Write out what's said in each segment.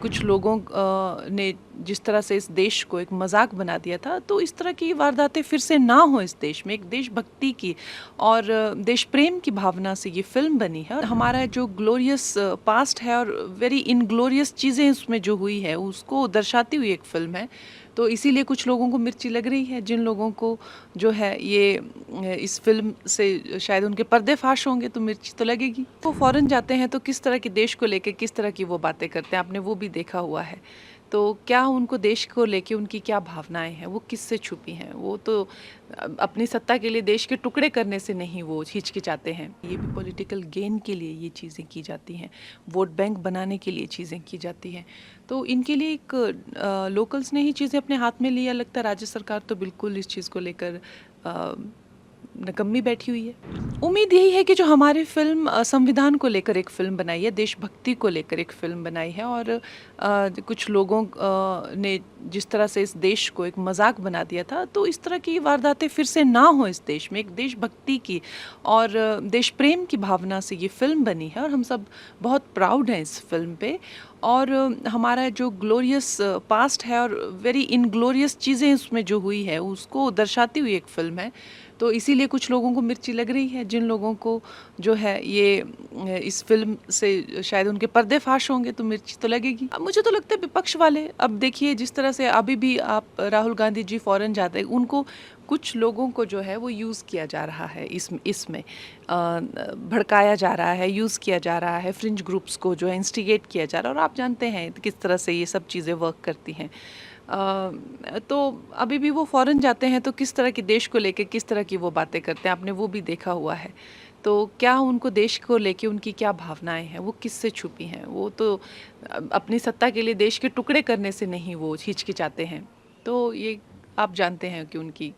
कुछ लोगों ने जिस तरह से इस देश को एक मजाक बना दिया था, तो इस तरह की वारदातें फिर से ना हो इस देश में। एक देशभक्ति की और देश प्रेम की भावना से ये फिल्म बनी है और हमारा जो ग्लोरियस पास्ट है और वेरी इनग्लोरियस चीज़ें उसमें जो हुई है उसको दर्शाती हुई एक फिल्म है। तो इसीलिए कुछ लोगों को मिर्ची लग रही है, जिन लोगों को जो है ये इस फिल्म से शायद उनके पर्दे फाश होंगे तो मिर्ची तो लगेगी। वो फ़ॉरेन जाते हैं तो किस तरह के देश को लेके किस तरह की वो बातें करते हैं, आपने वो भी देखा हुआ है। तो क्या उनको देश को लेके उनकी क्या भावनाएँ हैं, वो किससे छुपी हैं? वो तो अपनी सत्ता के लिए देश के टुकड़े करने से नहीं वो हिचकिचाते हैं। ये भी पॉलिटिकल गेन के लिए ये चीज़ें की जाती हैं, वोट बैंक बनाने के लिए चीज़ें की जाती हैं। तो इनके लिए एक लोकल्स ने ही चीज़ें अपने हाथ में लिया लगता है। राज्य सरकार तो बिल्कुल इस चीज़ को लेकर अ, निकम्मी बैठी हुई है। उम्मीद यही है कि जो हमारी फ़िल्म संविधान को लेकर एक फ़िल्म बनाई है, देशभक्ति को लेकर एक फ़िल्म बनाई है और कुछ लोगों ने जिस तरह से इस देश को एक मज़ाक बना दिया था, तो इस तरह की वारदातें फिर से ना हो इस देश में। एक देशभक्ति की और देश प्रेम की भावना से ये फ़िल्म बनी है और हम सब बहुत प्राउड हैं इस फ़िल्म पे। और हमारा जो ग्लोरियस पास्ट है और वेरी इनग्लोरियस चीज़ें उसमें जो हुई है, उसको दर्शाती हुई एक फ़िल्म है। तो इसीलिए कुछ लोगों को मिर्ची लग रही है, जिन लोगों को जो है ये इस फ़िल्म से शायद उनके पर्दे फाश होंगे तो मिर्ची तो लगेगी। अब मुझे तो लगता है विपक्ष वाले, अब देखिए जिस तरह से अभी भी आप राहुल गांधी जी फ़ॉरेन जाते हैं, उनको कुछ लोगों को जो है वो यूज़ किया जा रहा है इसमें भड़काया जा रहा है, यूज़ किया जा रहा है, फ्रिंज ग्रुप्स को जो है इंस्टिगेट किया जा रहा है और आप जानते हैं किस तरह से ये सब चीज़ें वर्क करती हैं। तो अभी भी वो फ़ॉरेन जाते हैं तो किस तरह के देश को लेके किस तरह की वो बातें करते हैं, आपने वो भी देखा हुआ है। तो क्या उनको देश को लेके उनकी क्या भावनाएँ हैं, वो किससे छुपी हैं? वो तो अपनी सत्ता के लिए देश के टुकड़े करने से नहीं वो हिचकिचाते हैं। तो ये आप जानते हैं कि उनकी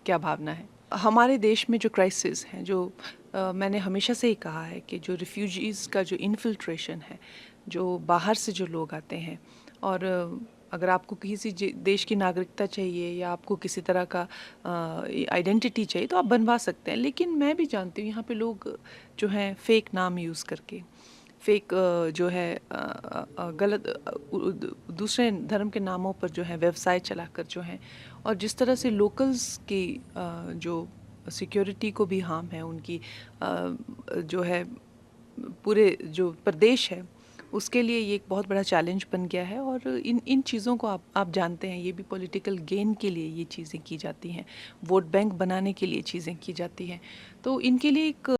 क्या भावना है। हमारे देश में जो क्राइसिस हैं, जो मैंने हमेशा से ही कहा है कि जो रिफ्यूजीज़ का जो इन्फिल्ट्रेशन है, जो बाहर से जो लोग आते हैं और अगर आपको किसी देश की नागरिकता चाहिए या आपको किसी तरह का आइडेंटिटी चाहिए तो आप बनवा सकते हैं। लेकिन मैं भी जानती हूँ यहाँ पे लोग जो हैं फेक नाम यूज़ करके, फेक जो है गलत दूसरे धर्म के नामों पर जो है व्यवसाय चलाकर जो हैं और जिस तरह से लोकल्स की जो सिक्योरिटी को भी हार्म है, उनकी जो है पूरे जो प्रदेश है उसके लिए ये एक बहुत बड़ा चैलेंज बन गया है और इन इन चीज़ों को आप जानते हैं, ये भी पॉलिटिकल गेन के लिए ये चीज़ें की जाती हैं, वोट बैंक बनाने के लिए चीज़ें की जाती हैं। तो इनके लिए एक